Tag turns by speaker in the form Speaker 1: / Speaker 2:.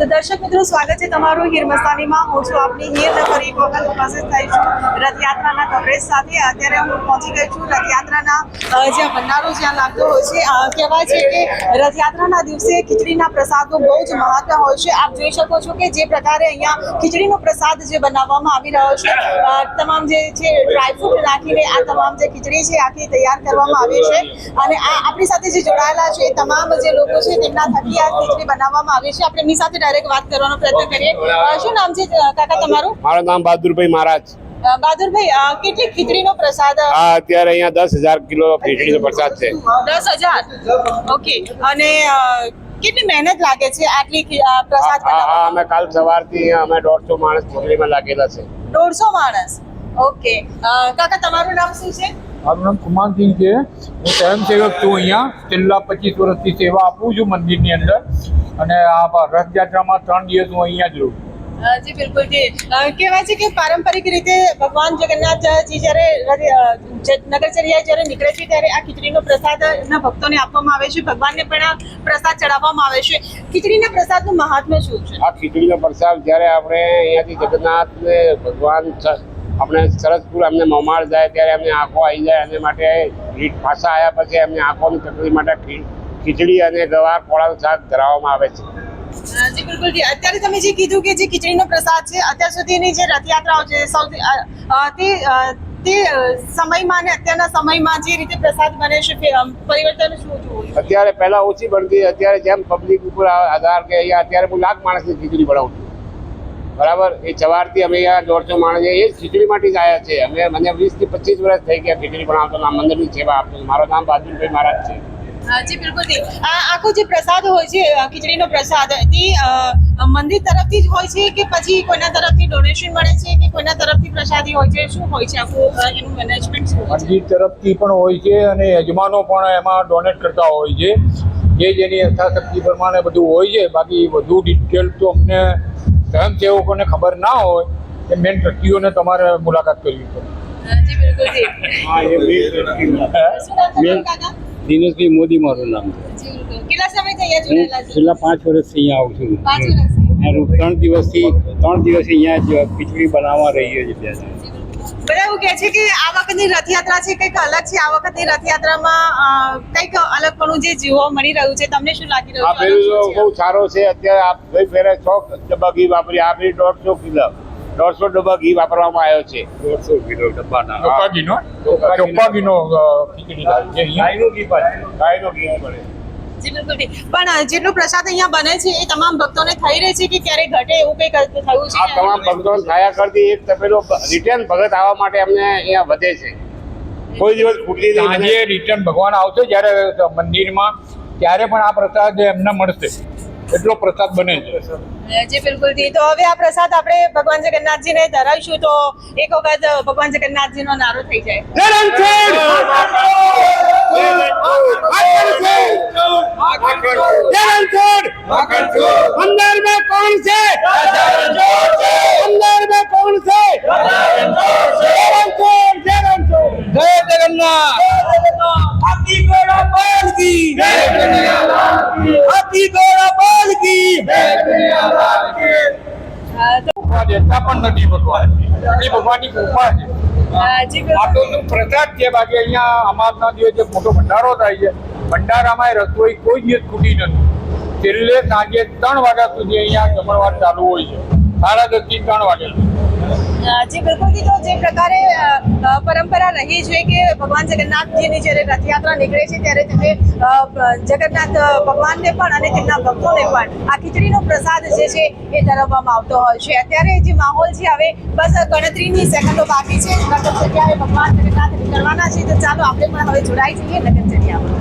Speaker 1: તો દર્શક મિત્રો, સ્વાગત છે તમારું હીર મસ્તાનીમાં. હું છું આપની હીર ને ફરી એક વખત ઉપસ્થિત થઈ છું રથયાત્રાના કવરેજ સાથે. અત્યારે હું પહોંચી ગઈ છું રથયાત્રાના જ્યાં ભંડારો જ્યાં લાગતો હોય છે. કહેવાય છે કે રથયાત્રાના દિવસે ખીચડીના પ્રસાદનું બહુ જ મહત્વ હોય છે. આપ જોઈ શકો છો કે જે પ્રકારે અહીંયા ખીચડીનો પ્રસાદ જે બનાવવામાં આવી રહ્યો છે, તમામ જે છે ડ્રાયફ્રૂટ નાખીને આ તમામ જે ખીચડી છે આખી તૈયાર કરવામાં આવી છે. અને આ આપણી સાથે જે જોડાયેલા છે તમામ જે લોકો છે તેમના થકી આ ખીચડી બનાવવામાં આવી છે. આપણે એમની સાથે ડાયરેક્ટ વાત કરવાનો પ્રયત્ન કરીએ. શું નામ છે કાકા તમારું?
Speaker 2: મારું નામ બહાદુરભાઈ મહારાજ.
Speaker 1: બહાદુરભાઈ, કેટલી ખીચડીનો પ્રસાદ?
Speaker 2: અત્યારે અહીંયા 10,000 કિલો ખીચડીનો પ્રસાદ છે.
Speaker 1: 10,000. ઓકે. અને કેટલી મહેનત લાગે છે આટલી પ્રસાદ બનાવવામાં?
Speaker 2: અમે કાલ સવારથી અમે 150 માણસ ખીચડીમાં લાગેલા છે.
Speaker 1: 150 માણસ. ઓકે. કાકા તમારું નામ શું છે?
Speaker 3: મારું નામ કુમારસિંહ છે. હું સ્વયંસેવક છું. અહીંયા છેલ્લા 25 વર્ષથી સેવા આપું છું મંદિરની અંદર. અને આ રથયાત્રામાં 3 દિવસ હું અહીંયા જ રહું.
Speaker 1: જી બિલકુલ. જી કહેવાય છે કે પારંપરિક રીતે ભગવાન જગન્નાથજી જ્યારે નગરચર્યા જ્યારે નીકળે છે ત્યારે આ ખીચડીનો પ્રસાદ એમના ભક્તોને આપવામાં આવે છે. ભગવાનને પણ આ પ્રસાદ ચડાવવામાં આવે છે. ખીચડીના પ્રસાદનું મહાત્મ્ય શું છે?
Speaker 2: આ ખીચડીનો પ્રસાદ જ્યારે આપણે અહીંયાથી જગન્નાથને ભગવાન આપણે સરસપુર અમને મમાળ જાય ત્યારે અમને આંખો આવી જાય, અને માટે પાછા આવ્યા પછી અમને આંખોની તકલીફ માટે ખીચડી અને ગવાર કોળાનું શાક ધરાવવામાં આવે છે.
Speaker 1: જી બિલકુલ. જી અત્યારે તમે જે કીધું કે જે ખીચડીનો પ્રસાદ છે અત્યાર સુધીની જે રથયાત્રાઓ છે સૌથી તે સમયમાં અને અત્યારના સમયમાં જે રીતે પ્રસાદ બને છે પરિવર્તન શું જોવું?
Speaker 2: અત્યારે પહેલા ઓછી બનતી, અત્યારે જેમ પબ્લિક ઉપર આધાર કે અહીંયા અત્યારે હું 1,00,000 માણસની ખીચડી બનાવું છું. બરાબર. એ સવારથી અમે અહીંયા 150 માણસ એ જ ખીચડી માટે જ આવ્યા છે. મને 20 થી 25 વર્ષ થઈ ગયા ખીચડી બનાવતો, મંદિરની સેવા આપતો. મારું નામ બહાદુરભાઈ મહારાજ છે.
Speaker 1: જી બિલકુલ. આ આખો જે પ્રસાદ હોય છે ખીચડીનો પ્રસાદ તે મંદિર તરફથી જ હોય છે કે પછી કોઈના તરફથી ડોનેશન મળે છે કે કોઈના તરફથી પ્રસાદી હોય છે? શું હોય છે આખું એનું મેનેજમેન્ટ?
Speaker 3: મંદિર તરફથી પણ હોય છે અને યજમાનો પણ એમાં ડોનેટ કરતા હોય છે. જે જેની યથાશક્તિ પ્રમાણે બધું હોય છે. બાકી વધુ ડિટેલ તો અમને સ્વયંસેવકોને ખબર ના હોય કે મેન ટ્રસ્ટીઓને તમારે મુલાકાત કરવી પડે.
Speaker 1: જી બિલકુલ. જી શું નામ તમારું કાકા?
Speaker 4: દિનેશભાઈ મોદી મારું નામ છે.
Speaker 1: કેટલા સમયથી અહીંયા જોડાયેલા છો?
Speaker 4: છેલ્લા 5 વર્ષથી અહીંયા આવું છું.
Speaker 1: 5 વર્ષથી.
Speaker 4: અને 3 દિવસથી અહીંયા જ ખીચડી બનાવવા રહીએ છીએ.
Speaker 1: બધા એવું કહે છે કે આ વખતની રથયાત્રા છે કંઈક અલગ છે. આ વખતની રથયાત્રામાં કંઈક અલગપણું જે જોવા મળી રહ્યું છે. તમને શું લાગી રહ્યું
Speaker 2: આ પેલું બહુ સારો છે. અત્યારે આપ ગઈ ફેરે 100 ડબ્બા ઘી વાપરી, આ ફેરી 150 કિલો 150 ડબ્બા ઘી વાપરવામાં આવ્યો છે.
Speaker 4: 150 કિલો ડબ્બાના
Speaker 3: ચોખ્ખાઘીનો ખીચડી થાય છે.
Speaker 2: ગાયનું ઘી પાછું, ગાયનું ઘી પડે.
Speaker 1: જી બિલકુલ. પણ જેટલો પ્રસાદ અહીંયા બને છે એ તમામ ભક્તોને થઈ રહે છે કે ક્યારે ઘટે એવું કંઈક થયું છે?
Speaker 2: આ તમામ ભક્તો થયા કરતી એક તપેલો રિટર્ન ભગત આવવા માટે અમને અહીંયા વધે છે. કોઈ દિવસ ખૂટતી નહીં.
Speaker 3: સાંજે રિટર્ન ભગવાન આવશે જ્યારે મંદિરમાં, ત્યારે પણ આ પ્રસાદ એમને મળશે. એટલો પ્રસાદ બને છે.
Speaker 1: જી બિલકુલ. તો હવે આ પ્રસાદ આપણે ભગવાન જગન્નાથજીને ધરાવીશું તો એક વખત ભગવાન જગન્નાથજીનો નારો થઈ જાય.
Speaker 2: अंदर में कौन से अंदर में कौन से जय जगन्नाथ। हाथी घोड़ा बैल की हाथी घोड़ा बैल की
Speaker 3: દેતા પણ નથી ભગવાન. એ ભગવાનની કૃપા છે.
Speaker 1: જી
Speaker 3: આ તો શું પ્રસાદ છે. બાકી અહીંયા અમાસના દિવસે મોટો ભંડારો થાય છે. ભંડારામાં રસોઈ કોઈ દિવસ ખૂટી નથી. છેલ્લે સાંજે 3 વાગ્યા સુધી અહીંયા જમણવાર ચાલુ હોય છે. 10:30 થી 3 વાગ્યા.
Speaker 1: જી બિલકુલ. તો જે પ્રકારે પરંપરા રહી છે કે ભગવાન જગન્નાથજીની જ્યારે રથયાત્રા નીકળે છે ત્યારે તમે જગન્નાથ ભગવાનને પણ અને તેમના ભક્તોને પણ આ ખીચડીનો પ્રસાદ જે છે એ ધરાવવામાં આવતો હોય છે. અત્યારે જે માહોલ છે હવે બસ ગણતરીની સેકન્ડો બાકી છે. નગરચર્યાએ ભગવાન જગન્નાથ નીકળવાના છે. તો ચાલો આપણે પણ હવે જોડાઈ જઈએ નગરચર્યામાં.